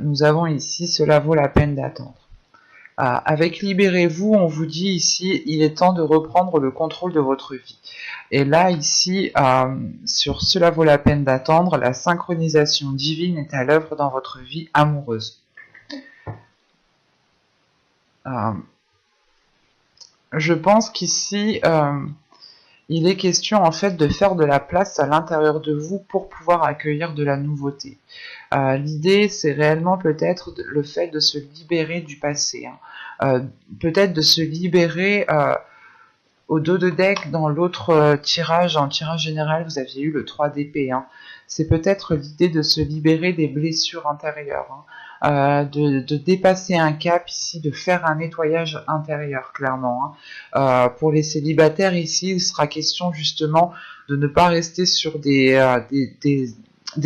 nous avons ici, cela vaut la peine d'attendre. Avec Libérez-vous, on vous dit ici, il est temps de reprendre le contrôle de votre vie. Et là, ici, sur Cela vaut la peine d'attendre, la synchronisation divine est à l'œuvre dans votre vie amoureuse. Je pense qu'ici, il est question en fait de faire de la place à l'intérieur de vous pour pouvoir accueillir de la nouveauté. L'idée, c'est réellement peut-être le fait de se libérer du passé. Peut-être de se libérer au dos de deck, dans l'autre tirage, en tirage général, vous aviez eu le 3 d'épée. C'est peut-être l'idée de se libérer des blessures intérieures, de dépasser un cap ici, de faire un nettoyage intérieur, clairement. Pour les célibataires ici, il sera question justement de ne pas rester sur des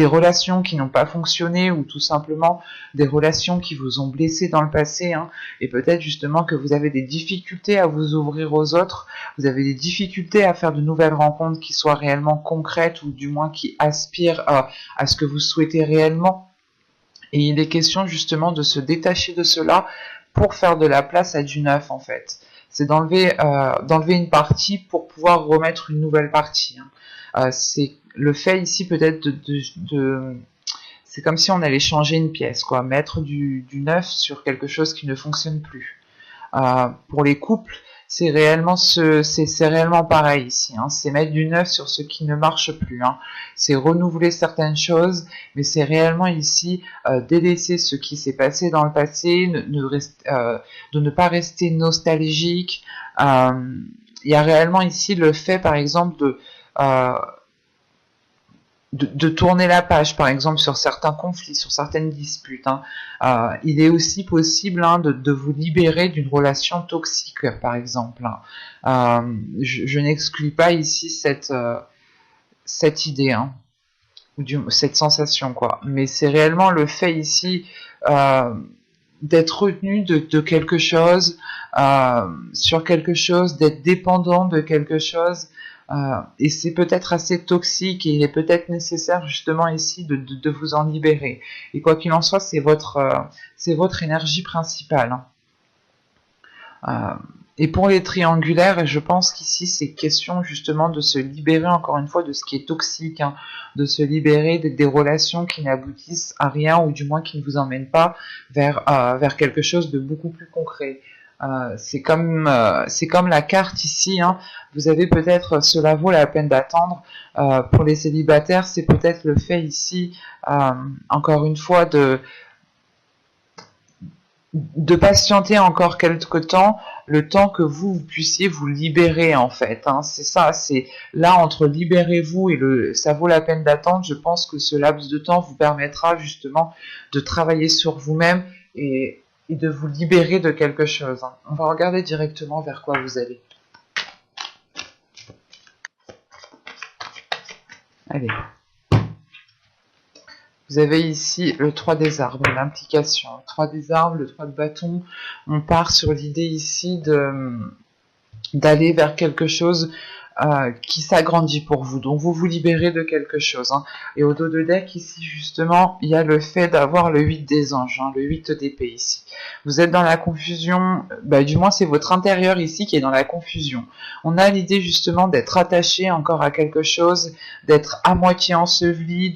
relations qui n'ont pas fonctionné ou tout simplement des relations qui vous ont blessé dans le passé, et peut-être justement que vous avez des difficultés à vous ouvrir aux autres, vous avez des difficultés à faire de nouvelles rencontres qui soient réellement concrètes ou du moins qui aspirent à ce que vous souhaitez réellement. Et il est question justement de se détacher de cela pour faire de la place à du neuf en fait. C'est d'enlever une partie pour pouvoir remettre une nouvelle partie. C'est le fait ici peut-être c'est comme si on allait changer une pièce, quoi, mettre du neuf sur quelque chose qui ne fonctionne plus. Pour les couples, c'est réellement pareil ici. C'est mettre du neuf sur ce qui ne marche plus. C'est renouveler certaines choses, mais c'est réellement ici délaisser ce qui s'est passé dans le passé, de ne pas rester nostalgique. Il y a réellement ici le fait, par exemple, de tourner la page, par exemple, sur certains conflits, sur certaines disputes. Il est aussi possible de vous libérer d'une relation toxique, par exemple. Je n'exclus pas ici cette idée, ou cette sensation, quoi. Mais c'est réellement le fait ici d'être retenu de quelque chose, sur quelque chose, d'être dépendant de quelque chose. Et c'est peut-être assez toxique et il est peut-être nécessaire justement ici de vous en libérer. Et quoi qu'il en soit, c'est votre énergie principale. Et pour les triangulaires, je pense qu'ici c'est question justement de se libérer encore une fois de ce qui est toxique, de se libérer des relations qui n'aboutissent à rien ou du moins qui ne vous emmènent pas vers quelque chose de beaucoup plus concret. C'est comme la carte ici, vous avez peut-être cela vaut la peine d'attendre. Pour les célibataires, c'est peut-être le fait ici, encore une fois, de patienter encore quelque temps, le temps que vous puissiez vous libérer en fait. C'est ça, c'est là entre libérez-vous et ça vaut la peine d'attendre. Je pense que ce laps de temps vous permettra justement de travailler sur vous-même et de vous libérer de quelque chose. On va regarder directement vers quoi vous allez. Allez. Vous avez ici le 3 des arbres, l'implication. Le 3 des arbres, le 3 de bâton. On part sur l'idée ici d'aller vers quelque chose qui s'agrandit pour vous. Donc vous vous libérez de quelque chose. Et au dos de deck, ici justement, il y a le fait d'avoir le 8 des anges, le 8 d'épée ici. Vous êtes dans la confusion, du moins c'est votre intérieur ici qui est dans la confusion. On a l'idée justement d'être attaché encore à quelque chose, d'être à moitié enseveli,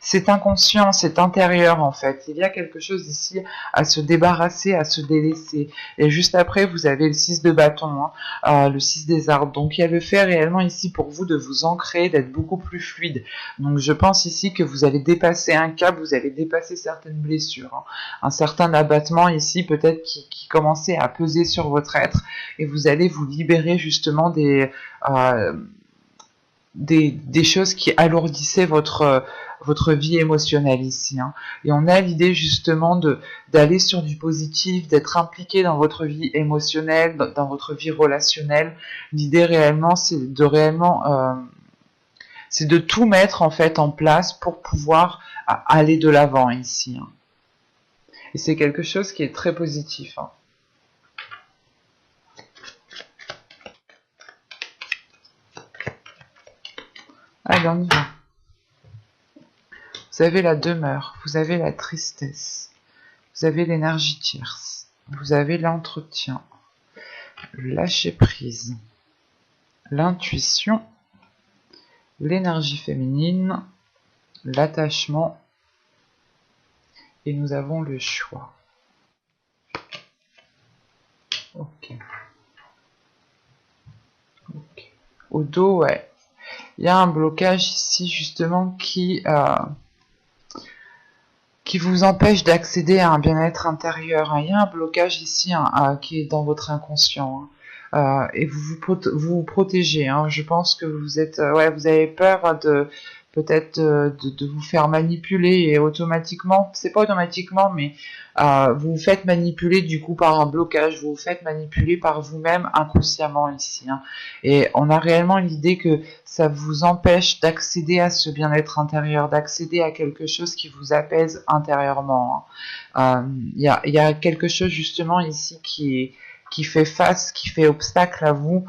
c'est inconscient, c'est intérieur en fait. Il y a quelque chose ici à se débarrasser, à se délaisser. Et juste après, vous avez le 6 de bâton, le 6 des arbres. Donc il y a le fait réellement ici pour vous de vous ancrer, d'être beaucoup plus fluide. Donc je pense ici que vous allez dépasser un cap, vous allez dépasser certaines blessures. Un certain abattement ici peut-être qui commençait à peser sur votre être. Et vous allez vous libérer justement des choses qui alourdissaient votre vie émotionnelle ici. Et on a l'idée justement d'aller sur du positif, d'être impliqué dans votre vie émotionnelle, dans votre vie relationnelle. L'idée réellement, c'est de tout mettre en fait en place pour pouvoir aller de l'avant ici. Et c'est quelque chose qui est très positif. Allez, on y va. vous avez la demeure, vous avez la tristesse, vous avez l'énergie tierce, vous avez l'entretien, le lâcher prise, l'intuition, l'énergie féminine, l'attachement, et nous avons le choix. Ok. Au dos, ouais. Il y a un blocage ici justement qui vous empêche d'accéder à un bien-être intérieur. Il y a un blocage ici qui est dans votre inconscient. Et vous vous protégez. Je pense que vous êtes, vous avez peur de peut-être de vous faire manipuler et automatiquement, c'est pas automatiquement, mais vous vous faites manipuler du coup par un blocage, vous vous faites manipuler par vous-même inconsciemment ici. Et on a réellement l'idée que ça vous empêche d'accéder à ce bien-être intérieur, d'accéder à quelque chose qui vous apaise intérieurement. Il y a quelque chose justement ici qui fait face, qui fait obstacle à vous,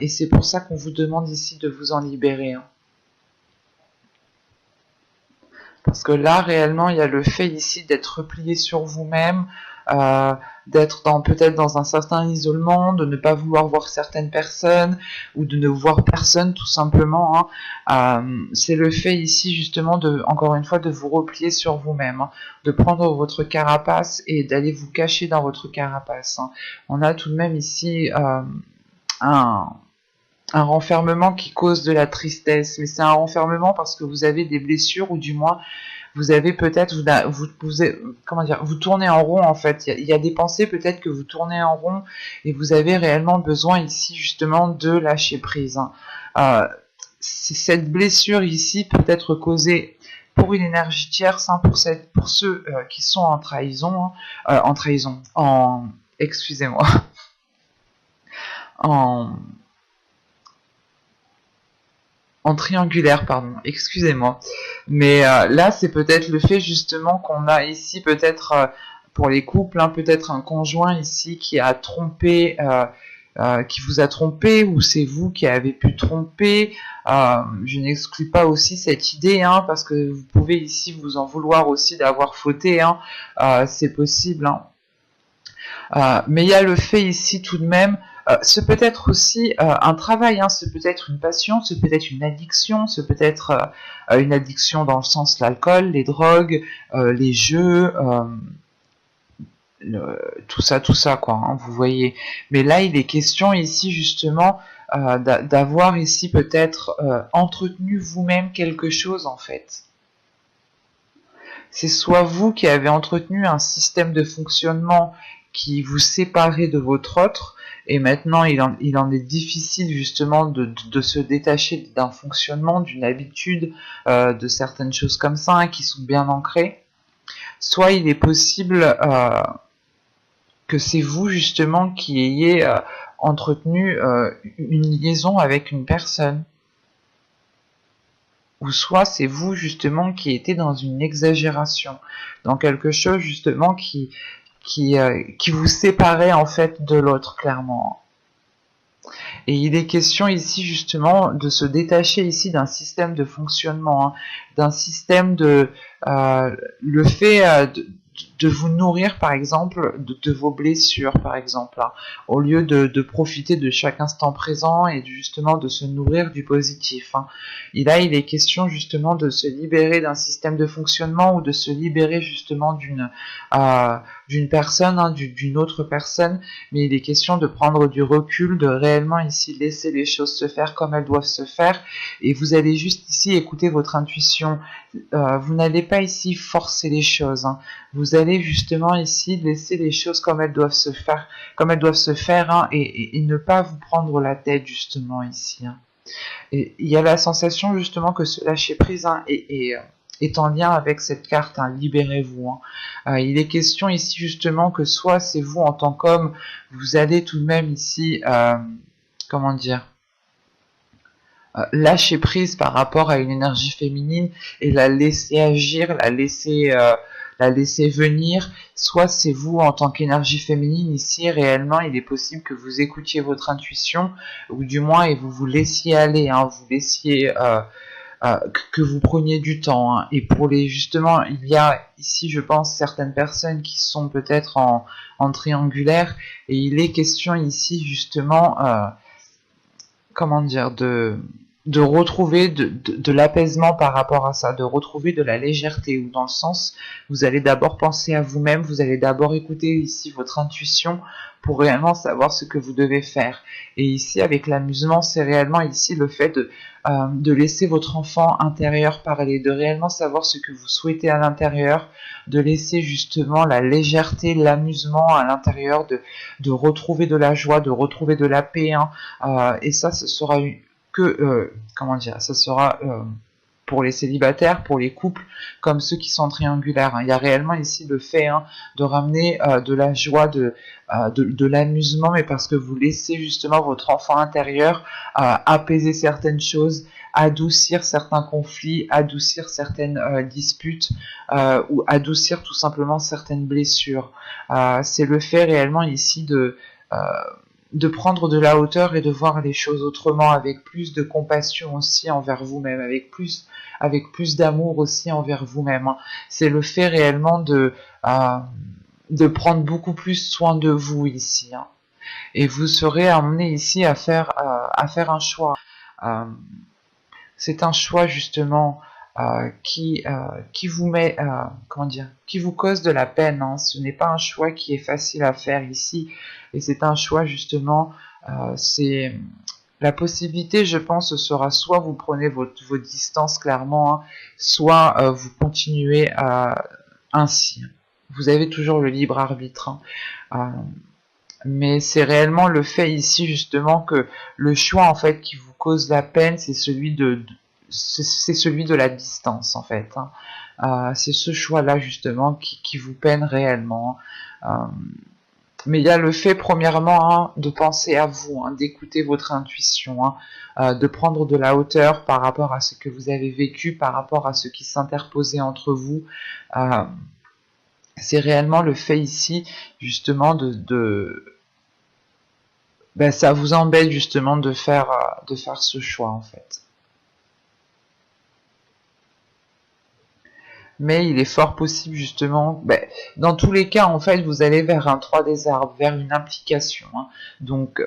et c'est pour ça qu'on vous demande ici de vous en libérer. Parce que là, réellement, il y a le fait ici d'être replié sur vous-même, d'être peut-être dans un certain isolement, de ne pas vouloir voir certaines personnes, ou de ne voir personne tout simplement. C'est le fait ici justement encore une fois, de vous replier sur vous-même, de prendre votre carapace et d'aller vous cacher dans votre carapace. On a tout de même ici un renfermement qui cause de la tristesse, mais c'est un renfermement parce que vous avez des blessures, ou du moins vous avez peut-être vous tournez en rond en fait. Il y a des pensées peut-être que vous tournez en rond et vous avez réellement besoin ici justement de lâcher prise. Cette blessure ici peut être causée pour une énergie tierce, pour ceux qui sont en trahison, excusez-moi, en triangulaire, pardon, excusez-moi. Mais là, c'est peut-être le fait justement qu'on a ici peut-être, pour les couples, peut-être un conjoint ici qui a trompé, qui vous a trompé, ou c'est vous qui avez pu tromper. Je n'exclus pas aussi cette idée, parce que vous pouvez ici vous en vouloir aussi d'avoir fauté, c'est possible. Mais il y a le fait ici tout de même, ce peut être aussi un travail, ce peut être une passion, ce peut être une addiction, ce peut être une addiction dans le sens l'alcool, les drogues, les jeux, tout ça quoi, vous voyez. Mais là il est question ici justement d'avoir ici peut-être entretenu vous-même quelque chose en fait. C'est soit vous qui avez entretenu un système de fonctionnement qui vous séparait de votre autre, et maintenant il en est difficile justement de se détacher d'un fonctionnement, d'une habitude, de certaines choses comme ça, qui sont bien ancrées. Soit il est possible que c'est vous justement qui ayez entretenu une liaison avec une personne. Ou soit c'est vous justement qui étiez dans une exagération, dans quelque chose justement qui vous séparait en fait de l'autre, clairement. Et il est question ici justement de se détacher ici d'un système de fonctionnement, d'un système le fait de vous nourrir par exemple de vos blessures par exemple, au lieu de profiter de chaque instant présent et justement de se nourrir du positif. Et là il est question justement de se libérer d'un système de fonctionnement, ou de se libérer justement d'une personne, d'une autre personne, mais il est question de prendre du recul, de réellement ici laisser les choses se faire comme elles doivent se faire, et vous allez juste ici écouter votre intuition. Vous n'allez pas ici forcer les choses, vous allez justement ici laisser les choses comme elles doivent se faire, et ne pas vous prendre la tête justement ici. Et il y a la sensation justement que ce lâcher prise est en lien avec cette carte, libérez-vous. Il est question ici justement que soit c'est vous en tant qu'homme, vous allez tout de même ici, lâcher prise par rapport à une énergie féminine et la laisser agir, la laisser venir, soit c'est vous en tant qu'énergie féminine ici, réellement il est possible que vous écoutiez votre intuition, ou du moins et vous vous laissiez aller, vous laissiez que vous preniez du temps, hein. Et pour les justement, il y a ici, je pense, certaines personnes qui sont peut-être en triangulaire, et il est question ici justement, comment dire, de retrouver de l'apaisement par rapport à ça, de retrouver de la légèreté, ou dans le sens, vous allez d'abord penser à vous-même, vous allez d'abord écouter ici votre intuition pour réellement savoir ce que vous devez faire. Et ici, avec l'amusement, c'est réellement ici le fait de laisser votre enfant intérieur parler, de réellement savoir ce que vous souhaitez à l'intérieur, de laisser justement la légèreté, l'amusement à l'intérieur, de retrouver de la joie, de retrouver de la paix, hein. Et ça, ce sera comment dire, ça sera pour les célibataires, pour les couples, comme ceux qui sont triangulaires, hein. Il y a réellement ici le fait, hein, de ramener de la joie, de l'amusement, mais parce que vous laissez justement votre enfant intérieur apaiser certaines choses, adoucir certains conflits, adoucir certaines disputes, ou adoucir tout simplement certaines blessures. C'est le fait réellement ici de prendre de la hauteur et de voir les choses autrement, avec plus de compassion aussi envers vous-même, avec plus d'amour aussi envers vous-même, hein. C'est le fait réellement de prendre beaucoup plus soin de vous ici, hein. Et vous serez amené ici à faire un choix. Euh, c'est un choix justement qui vous met, comment dire, qui vous cause de la peine, hein. Ce n'est pas un choix qui est facile à faire ici, et c'est un choix justement, c'est la possibilité, je pense, sera soit vous prenez vos distances clairement, hein, soit vous continuez ainsi. Vous avez toujours le libre arbitre, hein. Mais c'est réellement le fait ici justement que le choix en fait qui vous cause la peine, c'est celui c'est celui de la distance en fait, hein. C'est ce choix-là justement qui vous peine réellement. Mais il y a le fait premièrement, hein, de penser à vous, hein, d'écouter votre intuition, hein, de prendre de la hauteur par rapport à ce que vous avez vécu, par rapport à ce qui s'interposait entre vous. C'est réellement le fait ici justement ben, ça vous embête justement de faire ce choix en fait. Mais il est fort possible justement, ben, dans tous les cas en fait vous allez vers un 3 des arbres, vers une implication, hein. Donc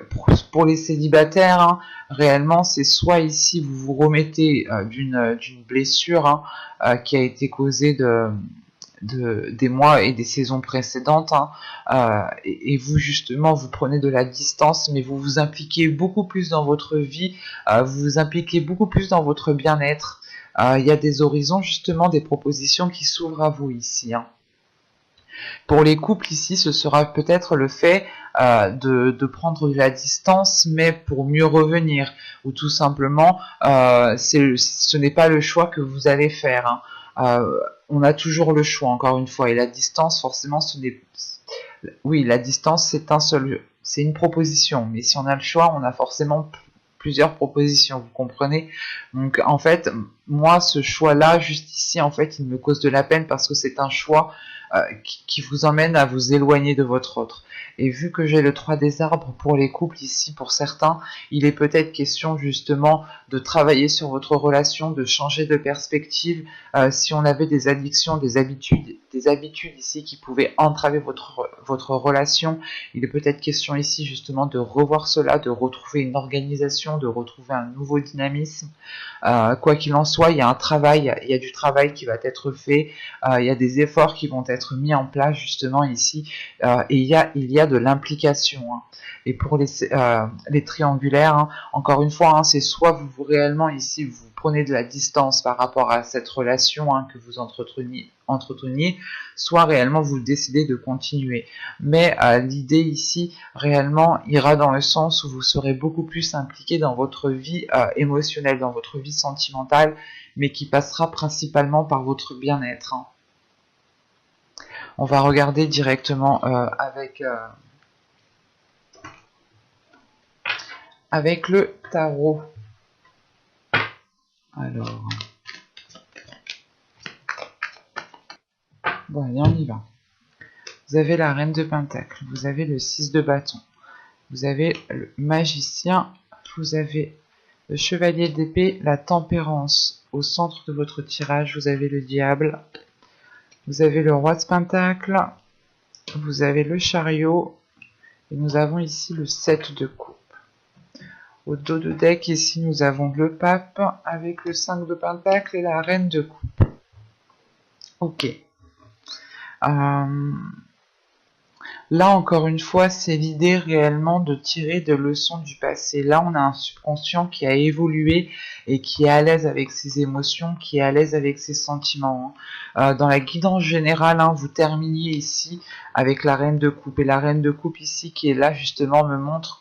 pour les célibataires, hein, réellement c'est soit ici vous vous remettez d'une blessure, hein, qui a été causée des mois et des saisons précédentes, hein, et vous justement vous prenez de la distance, mais vous vous impliquez beaucoup plus dans votre vie, vous vous impliquez beaucoup plus dans votre bien-être. Il y a des horizons justement, des propositions qui s'ouvrent à vous ici, hein. Pour les couples ici, ce sera peut-être le fait de prendre de la distance, mais pour mieux revenir, ou tout simplement, ce n'est pas le choix que vous allez faire, hein. On a toujours le choix, encore une fois, et la distance, forcément, oui, la distance, c'est une proposition, mais si on a le choix, on a forcément plusieurs propositions, vous comprenez? Donc, en fait, moi, ce choix-là, juste ici, en fait, il me cause de la peine parce que c'est un choix qui vous emmène à vous éloigner de votre autre. Et vu que j'ai le 3 des arbres pour les couples ici, pour certains, il est peut-être question justement de travailler sur votre relation, de changer de perspective. Si on avait des addictions, des habitudes ici qui pouvaient entraver votre relation, il est peut-être question ici justement de revoir cela, de retrouver une organisation, de retrouver un nouveau dynamisme. Quoi qu'il en soit, il y a un travail, il y a du travail qui va être fait, il y a des efforts qui vont être mis en place justement ici, et il y a de l'implication, hein. Et pour les triangulaires, hein, encore une fois, hein, c'est soit vous réellement ici vous prenez de la distance par rapport à cette relation, hein, que vous entreteniez, soit réellement vous décidez de continuer. Mais l'idée ici réellement ira dans le sens où vous serez beaucoup plus impliqué dans votre vie émotionnelle, dans votre vie sentimentale, mais qui passera principalement par votre bien-être, hein. On va regarder directement avec le tarot. Alors, bon, allez, on y va. Vous avez la reine de Pentacle, vous avez le 6 de bâton, vous avez le magicien, vous avez Le chevalier d'épée, la tempérance. Au centre de votre tirage, vous avez le diable, vous avez le roi de pentacle, vous avez le chariot, et nous avons ici le 7 de coupe. Au dos de deck, ici, nous avons le pape avec le 5 de pentacle et la reine de coupe. Ok. Là, encore une fois, c'est l'idée réellement de tirer des leçons du passé. Là, on a un subconscient qui a évolué et qui est à l'aise avec ses émotions, qui est à l'aise avec ses sentiments. Dans la guidance générale, vous terminiez ici avec la reine de coupe. Et la reine de coupe ici, qui est là, justement, me montre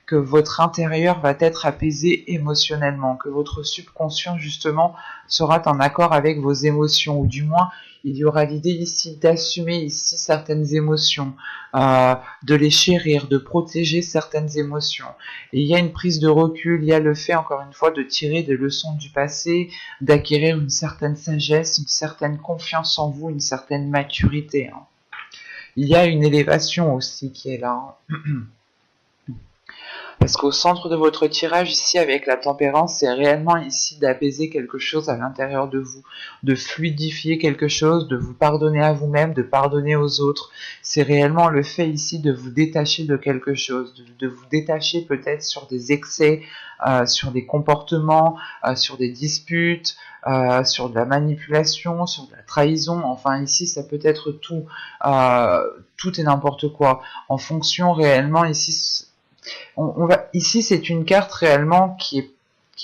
que votre intérieur va être apaisé émotionnellement, que votre subconscient, justement, sera en accord avec vos émotions, ou du moins, il y aura l'idée ici d'assumer ici certaines émotions, de les chérir, de protéger certaines émotions. Et il y a une prise de recul, il y a le fait, encore une fois, de tirer des leçons du passé, d'acquérir une certaine sagesse, une certaine confiance en vous, une certaine maturité. Il y a une élévation aussi qui est là. Parce qu'au centre de votre tirage ici avec la tempérance, c'est réellement ici d'apaiser quelque chose à l'intérieur de vous, de fluidifier quelque chose, de vous pardonner à vous-même, de pardonner aux autres. C'est réellement le fait ici de vous détacher de quelque chose, de vous détacher peut-être sur des excès, sur des comportements, sur des disputes, sur de la manipulation, sur de la trahison. Enfin ici ça peut être tout, tout et n'importe quoi. En fonction réellement ici... Ici, c'est une carte réellement qui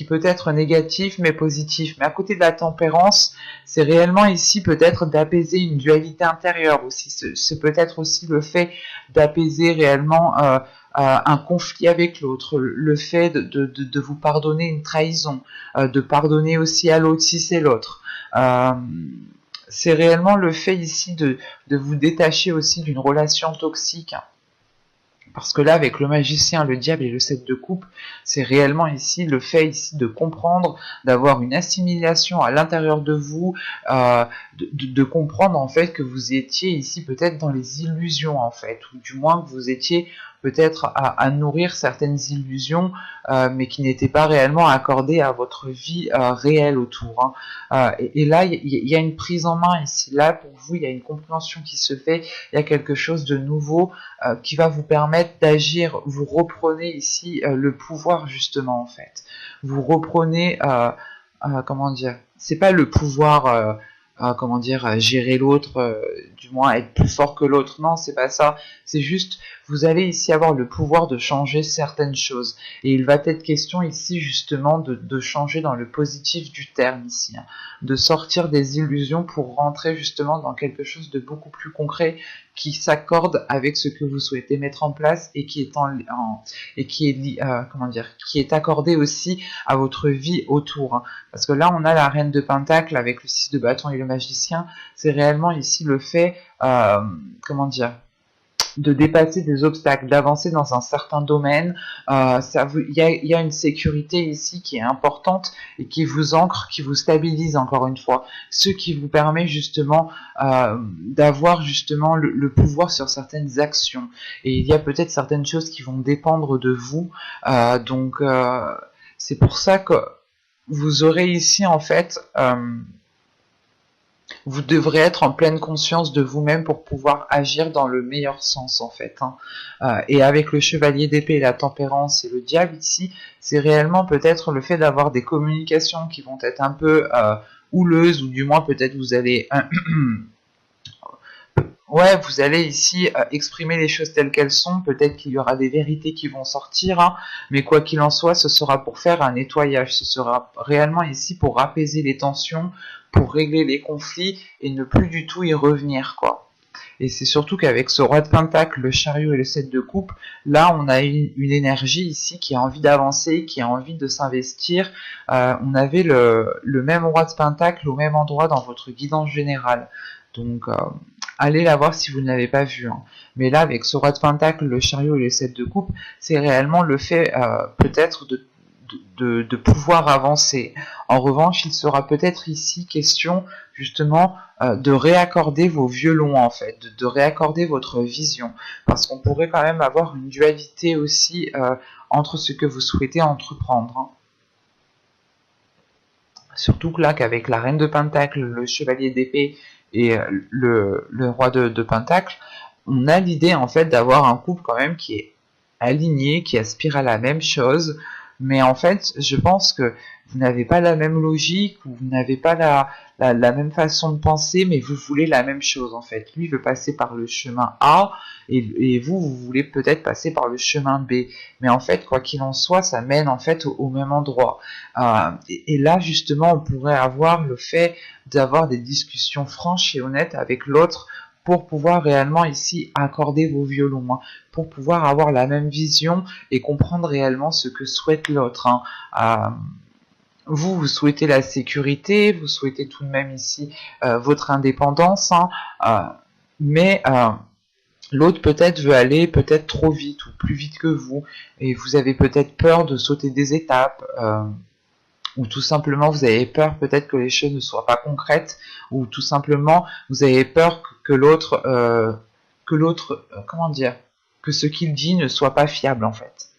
peut être négative mais positive. Mais à côté de la tempérance, c'est réellement ici peut-être d'apaiser une dualité intérieure aussi. C'est peut-être aussi le fait d'apaiser réellement un conflit avec l'autre, le fait de vous pardonner une trahison, de pardonner aussi à l'autre si c'est l'autre. C'est réellement le fait ici de vous détacher aussi d'une relation toxique. Parce que là, avec le magicien, le diable et le 7 de coupe, c'est réellement ici le fait ici de comprendre, d'avoir une assimilation à l'intérieur de vous, de comprendre en fait que vous étiez ici peut-être dans les illusions en fait, ou du moins que vous étiez peut-être à nourrir certaines illusions, mais qui n'étaient pas réellement accordées à votre vie réelle autour. Et là, il y a une prise en main ici. Là, pour vous, il y a une compréhension qui se fait, il y a quelque chose de nouveau qui va vous permettre d'agir. Vous reprenez ici le pouvoir justement en fait. Vous reprenez, comment dire, c'est pas le pouvoir, comment dire, gérer l'autre, du moins être plus fort que l'autre. Non, c'est pas ça. C'est juste, vous allez ici avoir le pouvoir de changer certaines choses. Et il va être question ici justement de changer dans le positif du terme ici, de sortir des illusions pour rentrer justement dans quelque chose de beaucoup plus concret qui s'accorde avec ce que vous souhaitez mettre en place et qui est comment dire, qui est accordé aussi à votre vie autour. Parce que là, on a la reine de pentacle avec le 6 de bâton et le magicien. C'est réellement ici le fait, comment dire, de dépasser des obstacles, d'avancer dans un certain domaine. Il y a une sécurité ici qui est importante et qui vous ancre, qui vous stabilise encore une fois, ce qui vous permet justement d'avoir justement le pouvoir sur certaines actions. Et il y a peut-être certaines choses qui vont dépendre de vous. Donc c'est pour ça que vous aurez ici en fait... vous devrez être en pleine conscience de vous-même pour pouvoir agir dans le meilleur sens en fait. Et avec le chevalier d'épée et la tempérance et le diable ici, c'est réellement peut-être le fait d'avoir des communications qui vont être un peu houleuses, ou du moins peut-être vous allez... ouais, vous allez ici exprimer les choses telles qu'elles sont, peut-être qu'il y aura des vérités qui vont sortir, mais quoi qu'il en soit, ce sera pour faire un nettoyage, ce sera réellement ici pour apaiser les tensions, pour régler les conflits et ne plus du tout y revenir, quoi. Et c'est surtout qu'avec ce roi de pentacle, le chariot et le 7 de coupe, là on a une énergie ici qui a envie d'avancer, qui a envie de s'investir. On avait le même roi de pentacle au même endroit dans votre guidance générale. Donc allez la voir si vous ne l'avez pas vu. Mais là, avec ce roi de pentacle, le chariot et les 7 de coupe, c'est réellement le fait peut-être de pouvoir avancer. En revanche, il sera peut-être ici question justement de réaccorder vos violons en fait, de réaccorder votre vision, parce qu'on pourrait quand même avoir une dualité aussi entre ce que vous souhaitez entreprendre. Surtout que là, qu'avec la reine de Pentacle, le chevalier d'épée et le roi de Pentacle, on a l'idée en fait d'avoir un couple quand même qui est aligné, qui aspire à la même chose, mais en fait, je pense que vous n'avez pas la même logique, vous n'avez pas la même façon de penser, mais vous voulez la même chose en fait. Lui veut passer par le chemin A, et vous, vous voulez peut-être passer par le chemin B. Mais en fait, quoi qu'il en soit, ça mène en fait au même endroit. Et là, justement, on pourrait avoir le fait d'avoir des discussions franches et honnêtes avec l'autre pour pouvoir réellement ici accorder vos violons, hein, pour pouvoir avoir la même vision et comprendre réellement ce que souhaite l'autre. Hein. Vous souhaitez la sécurité, vous souhaitez tout de même ici votre indépendance, hein, mais l'autre peut-être veut aller peut-être trop vite ou plus vite que vous, et vous avez peut-être peur de sauter des étapes, ou tout simplement vous avez peur peut-être que les choses ne soient pas concrètes, ou tout simplement vous avez peur que l'autre, comment dire, que ce qu'il dit ne soit pas fiable en fait.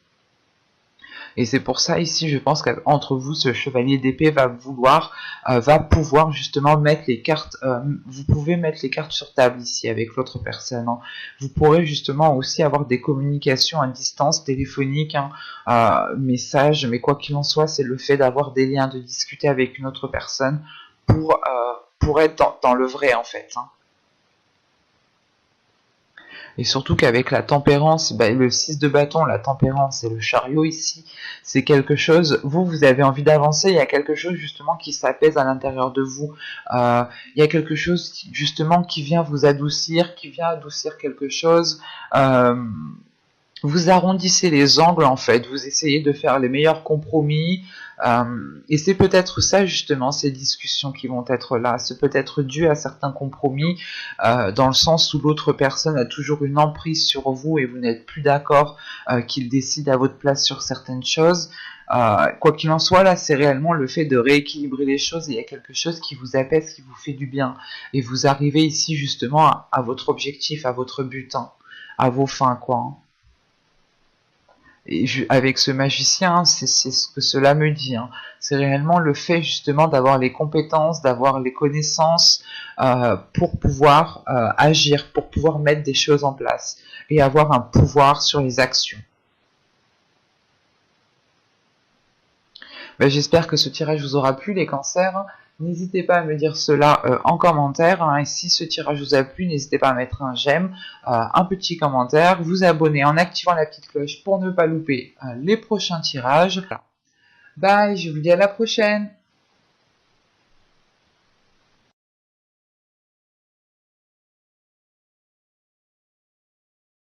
Et c'est pour ça ici, je pense qu'entre vous, ce chevalier d'épée va pouvoir justement mettre les cartes. Vous pouvez mettre les cartes sur table ici avec l'autre personne. Hein. Vous pourrez justement aussi avoir des communications à distance, téléphoniques, hein, messages, mais quoi qu'il en soit, c'est le fait d'avoir des liens, de discuter avec une autre personne pour être dans le vrai en fait. Hein. Et surtout qu'avec la tempérance, le 6 de bâton, la tempérance et le chariot ici, c'est quelque chose, vous avez envie d'avancer, il y a quelque chose justement qui s'apaise à l'intérieur de vous. Il y a quelque chose justement qui vient vous adoucir, qui vient adoucir quelque chose. Vous arrondissez les angles en fait, vous essayez de faire les meilleurs compromis, et c'est peut-être ça justement, ces discussions qui vont être là, c'est peut-être dû à certains compromis, dans le sens où l'autre personne a toujours une emprise sur vous et vous n'êtes plus d'accord qu'il décide à votre place sur certaines choses. Quoi qu'il en soit, là, c'est réellement le fait de rééquilibrer les choses, et il y a quelque chose qui vous apaise, qui vous fait du bien, et vous arrivez ici justement à votre objectif, à votre but, hein, à vos fins, quoi. Hein. Et avec ce magicien, c'est ce que cela me dit. Hein. C'est réellement le fait justement d'avoir les compétences, d'avoir les connaissances pour pouvoir agir, pour pouvoir mettre des choses en place et avoir un pouvoir sur les actions. J'espère que ce tirage vous aura plu, les cancers. N'hésitez pas à me dire cela en commentaire. Hein, et si ce tirage vous a plu, n'hésitez pas à mettre un j'aime, un petit commentaire, vous abonner en activant la petite cloche pour ne pas louper les prochains tirages. Bye, je vous dis à la prochaine.